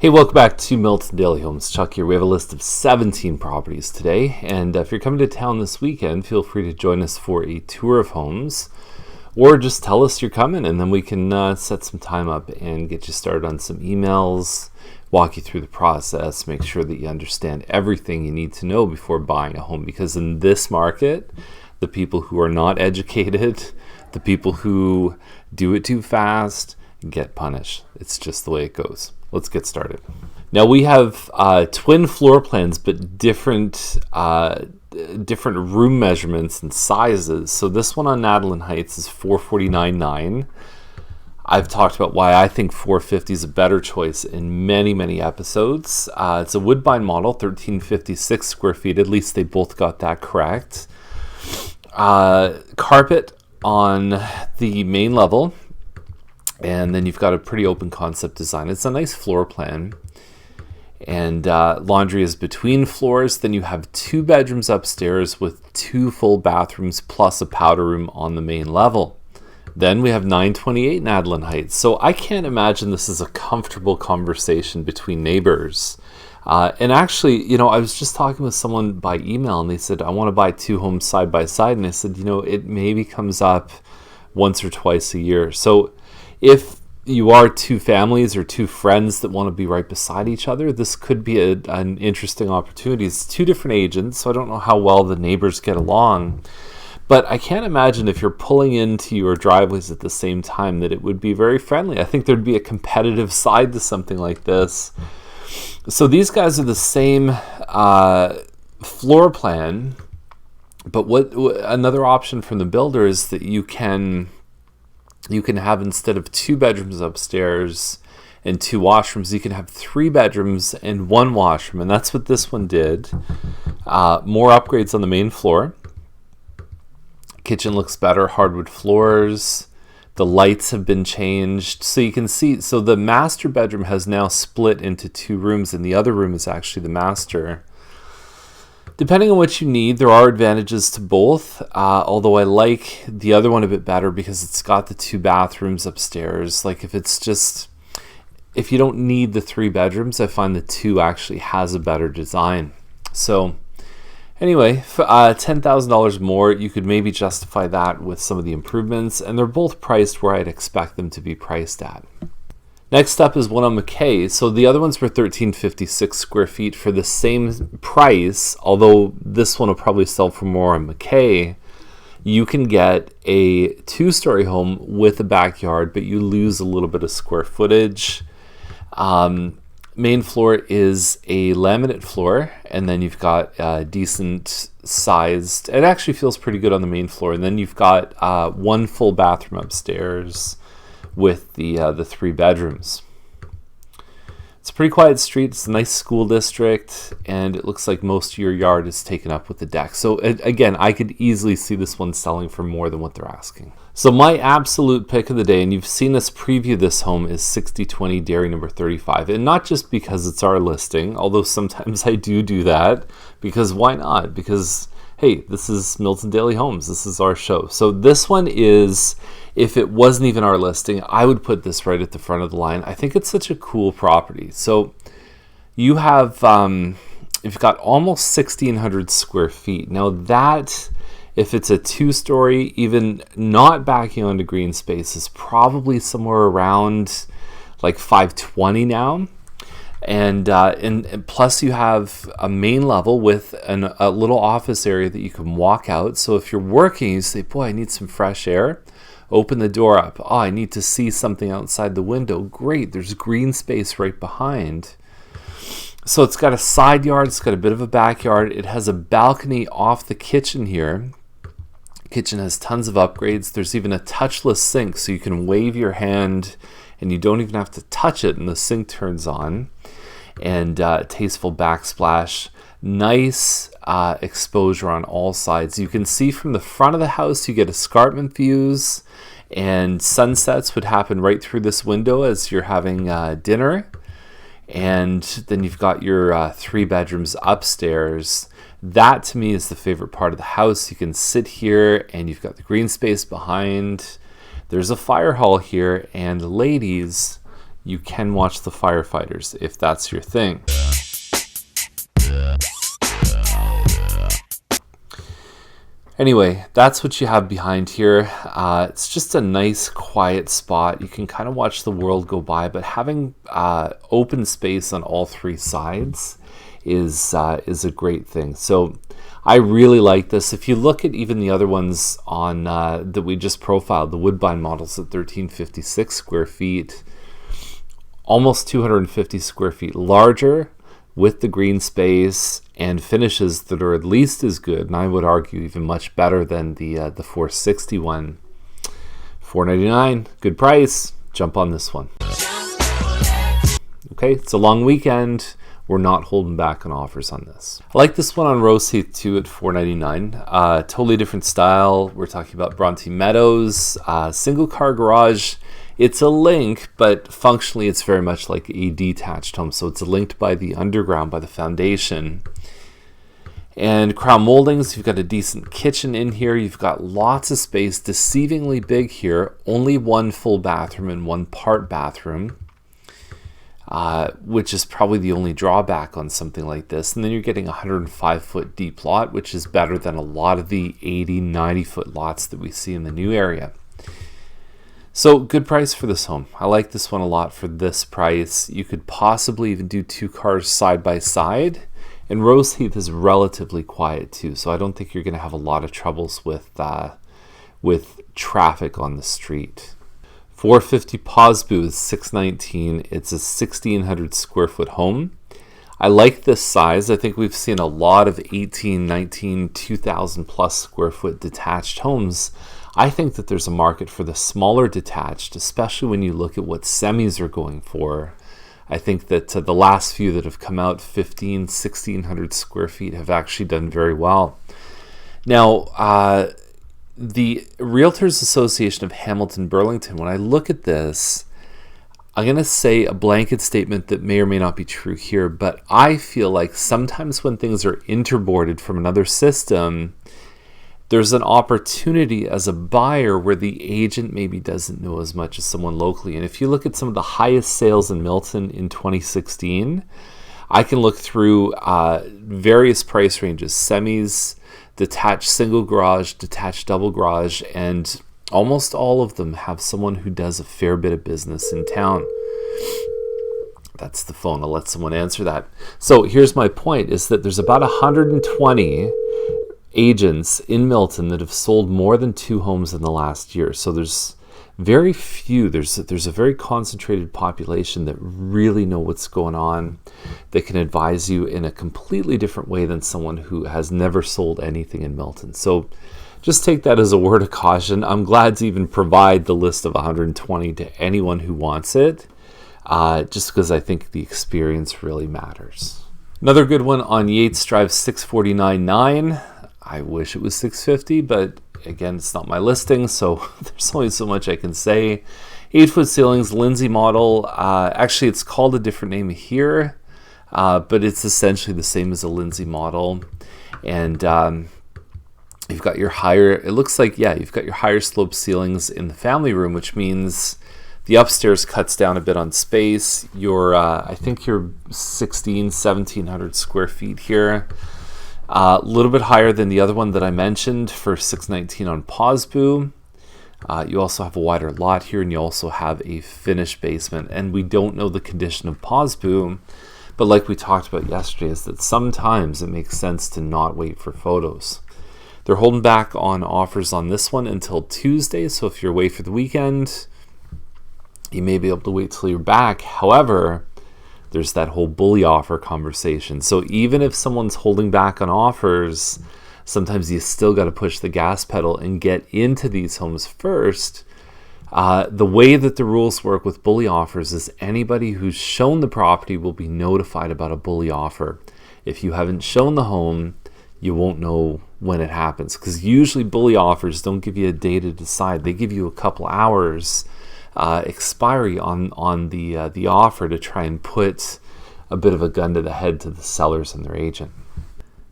Hey, welcome back to Milton Daily Homes. Chuck here. We have a list of 17 properties today, and if you're coming to town this weekend, feel free to join us for a tour of homes, or just tell us you're coming, and then we can set some time up and get you started on some emails, walk you through the process, make sure that you understand everything you need to know before buying a home, because in this market, the people who are not educated, the people who do it too fast, get punished. It's just the way it goes. Let's get started. Now we have twin floor plans, but different room measurements and sizes. So this one on Nadalin Heights is 449.9. I've talked about why I think 450 is a better choice in many episodes. It's a Woodbine model, 1356 square feet. At least they both got that correct. Carpet on the main level. And then you've got a pretty open concept design. It's a nice floor plan. And laundry is between floors. Then you have 2 bedrooms upstairs with 2 full bathrooms plus a powder room on the main level. Then we have 928 Nadalin Heights. So I can't imagine this is a comfortable conversation between neighbors. And actually, I was just talking with someone by email and they said, I want to buy 2 homes side by side. And I said, it maybe comes up once or twice a year. So if you are 2 families or 2 friends that want to be right beside each other, this could be an interesting opportunity. It's 2 different agents, so I don't know how well the neighbors get along. But I can't imagine if you're pulling into your driveways at the same time that it would be very friendly. I think there'd be a competitive side to something like this. So these guys are the same floor plan, but what another option from the builder is that you can have, instead of 2 bedrooms upstairs and 2 washrooms, you can have 3 bedrooms and 1 washroom. And that's what this one did. More upgrades on the main floor. Kitchen looks better, hardwood floors. The lights have been changed. So you can see, so the master bedroom has now split into 2 rooms, and the other room is actually the master. Depending on what you need, there are advantages to both, although I like the other one a bit better because it's got the 2 bathrooms upstairs. Like if you don't need the 3 bedrooms, I find the 2 actually has a better design. So anyway, for $10,000 more, you could maybe justify that with some of the improvements, and they're both priced where I'd expect them to be priced at. Next up is one on McKay. So the other ones were 1356 square feet for the same price, although this one will probably sell for more on McKay. You can get a 2-story home with a backyard, but you lose a little bit of square footage. Main floor is a laminate floor, and then you've got decent sized, it actually feels pretty good on the main floor, and then you've got 1 full bathroom upstairs with the 3 bedrooms. It's a pretty quiet street. It's a nice school district, and it looks like most of your yard is taken up with the deck. So again, I could easily see this one selling for more than what they're asking. So my absolute pick of the day, and you've seen us preview this home, is 6020 Dairy number 35. And not just because it's our listing, although sometimes I do that, because why not? Because hey, this is Milton Daily Homes. This is our show. So this one is, if it wasn't even our listing, I would put this right at the front of the line. I think it's such a cool property. So you have, you've got almost 1,600 square feet. Now that, if it's a 2-story, even not backing onto green space, is probably somewhere around like 520 now. And plus you have a main level with a little office area that you can walk out. So if you're working, you say, boy, I need some fresh air. Open the door up. Oh, I need to see something outside the window. Great, there's green space right behind. So it's got a side yard, it's got a bit of a backyard. It has a balcony off the kitchen here. Kitchen has tons of upgrades. There's even a touchless sink, so you can wave your hand and you don't even have to touch it, and the sink turns on. And tasteful backsplash. Nice exposure on all sides. You can see from the front of the house, you get escarpment views, and sunsets would happen right through this window as you're having dinner. And then you've got your 3 bedrooms upstairs. That to me is the favorite part of the house. You can sit here and you've got the green space behind. There's a fire hall here, and ladies, you can watch the firefighters if that's your thing. Anyway, that's what you have behind here. It's just a nice quiet spot. You can kind of watch the world go by, but having open space on all three sides is a great thing. So I really like this. If you look at even the other ones on that we just profiled, the Woodbine models at 1356 square feet, almost 250 square feet larger, with the green space and finishes that are at least as good, and I would argue even much better than the 460 one. $4.99, good price. Jump on this one. Okay, it's a long weekend. We're not holding back on offers on this. I like this one on Roseheath too at $4.99. Totally different style. We're talking about Bronte Meadows, single car garage. It's a link, but functionally it's very much like a detached home. So it's linked by the underground, by the foundation. And crown moldings, you've got a decent kitchen in here. You've got lots of space, deceivingly big here. Only one full bathroom and one part bathroom, which is probably the only drawback on something like this. And then you're getting a 105-foot deep lot, which is better than a lot of the 80, 90-foot lots that we see in the new area. So good price for this home. I like this one a lot for this price. You could possibly even do two cars side by side. And Roseheath is relatively quiet too, so I don't think you're going to have a lot of troubles with traffic on the street. 450 Pozbou is $619. It's a 1,600 square foot home. I like this size. I think we've seen a lot of 18, 19, 2,000 plus square foot detached homes. I think that there's a market for the smaller detached, especially when you look at what semis are going for. I think that the last few that have come out, 15, 1,600 square feet, have actually done very well. Now, the Realtors Association of Hamilton Burlington, when I look at this, I'm going to say a blanket statement that may or may not be true here, but I feel like sometimes when things are interboarded from another system, there's an opportunity as a buyer where the agent maybe doesn't know as much as someone locally. And if you look at some of the highest sales in Milton in 2016, I can look through various price ranges, semis, detached single garage, detached double garage, and almost all of them have someone who does a fair bit of business in town. That's the phone. I'll let someone answer that. So here's my point, is that there's about 120 agents in Milton that have sold more than 2 homes in the last year. So there's very few. There's a very concentrated population that really know what's going on, that can advise you in a completely different way than someone who has never sold anything in Milton. So just take that as a word of caution. I'm glad to even provide the list of 120 to anyone who wants it, just because I think the experience really matters. Another good one on Yates Drive, 649.9. I wish it was 650, but again, it's not my listing, so there's only so much I can say. 8-foot ceilings, Lindsay model. Actually, it's called a different name here, but it's essentially the same as a Lindsay model. And you've got your higher, it looks like, yeah, you've got your higher slope ceilings in the family room, which means the upstairs cuts down a bit on space. You're, I think you're 1,700 square feet here. A little bit higher than the other one that I mentioned for $619 on Pozbou. You also have a wider lot here, and you also have a finished basement. And we don't know the condition of Pozbou, but like we talked about yesterday, is that sometimes it makes sense to not wait for photos. They're holding back on offers on this one until Tuesday, so if you're away for the weekend, you may be able to wait till you're back. However, there's that whole bully offer conversation. So even if someone's holding back on offers, sometimes you still got to push the gas pedal and get into these homes first. The way that the rules work with bully offers is anybody who's shown the property will be notified about a bully offer. If you haven't shown the home, you won't know when it happens, because usually bully offers don't give you a day to decide. They give you a couple hours expiry on the offer to try and put a bit of a gun to the head to the sellers and their agent.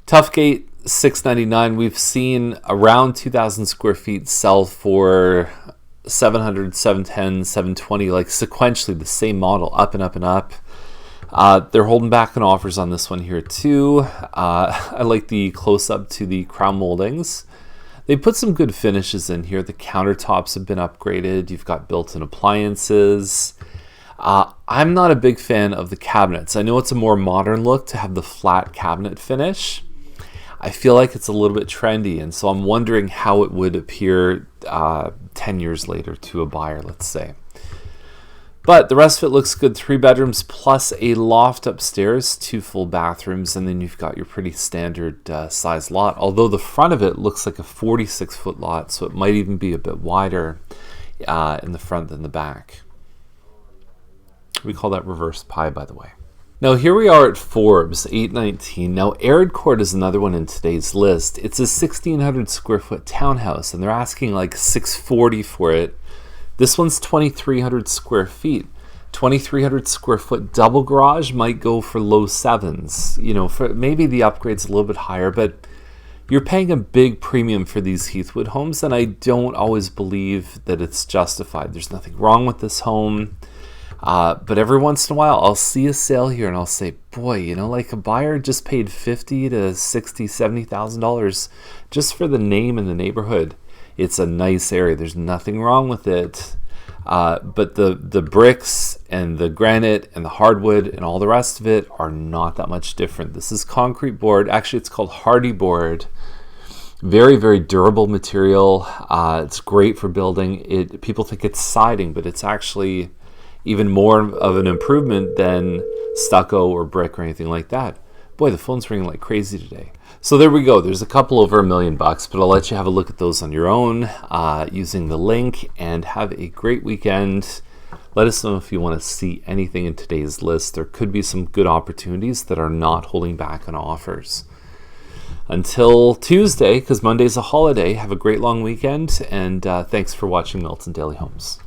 Toughgate, $699. We've seen around 2,000 square feet sell for 700, 710, 720, like sequentially the same model, up and up and up. They're holding back on offers on this one here too. I like the close-up to the crown moldings. They put some good finishes in here. The countertops have been upgraded. You've got built-in appliances. I'm not a big fan of the cabinets. I know it's a more modern look to have the flat cabinet finish. I feel like it's a little bit trendy, and so I'm wondering how it would appear 10 years later to a buyer, let's say. But the rest of it looks good. 3 bedrooms plus a loft upstairs, 2 full bathrooms, and then you've got your pretty standard size lot. Although the front of it looks like a 46-foot lot, so it might even be a bit wider in the front than the back. We call that reverse pie, by the way. Now here we are at Forbes, 819. Now Arid Court is another one in today's list. It's a 1,600 square foot townhouse, and they're asking like $640 for it. This one's 2,300 square feet. 2,300 square foot double garage might go for low sevens. You know, for maybe the upgrade's a little bit higher, but you're paying a big premium for these Heathwood homes, and I don't always believe that it's justified. There's nothing wrong with this home. But every once in a while, I'll see a sale here and I'll say, boy, you know, like a buyer just paid $50,000 to $60,000, $70,000 just for the name in the neighborhood. It's a nice area. There's nothing wrong with it. But the bricks and the granite and the hardwood and all the rest of it are not that much different. This is concrete board. Actually, it's called hardy board. Very, very durable material. It's great for building. People think it's siding, but it's actually even more of an improvement than stucco or brick or anything like that. Boy, the phone's ringing like crazy today. So there we go. There's a couple over $1 million, but I'll let you have a look at those on your own using the link, and have a great weekend. Let us know if you want to see anything in today's list. There could be some good opportunities that are not holding back on offers. Until Tuesday, because Monday's a holiday, have a great long weekend, and thanks for watching Milton Daily Homes.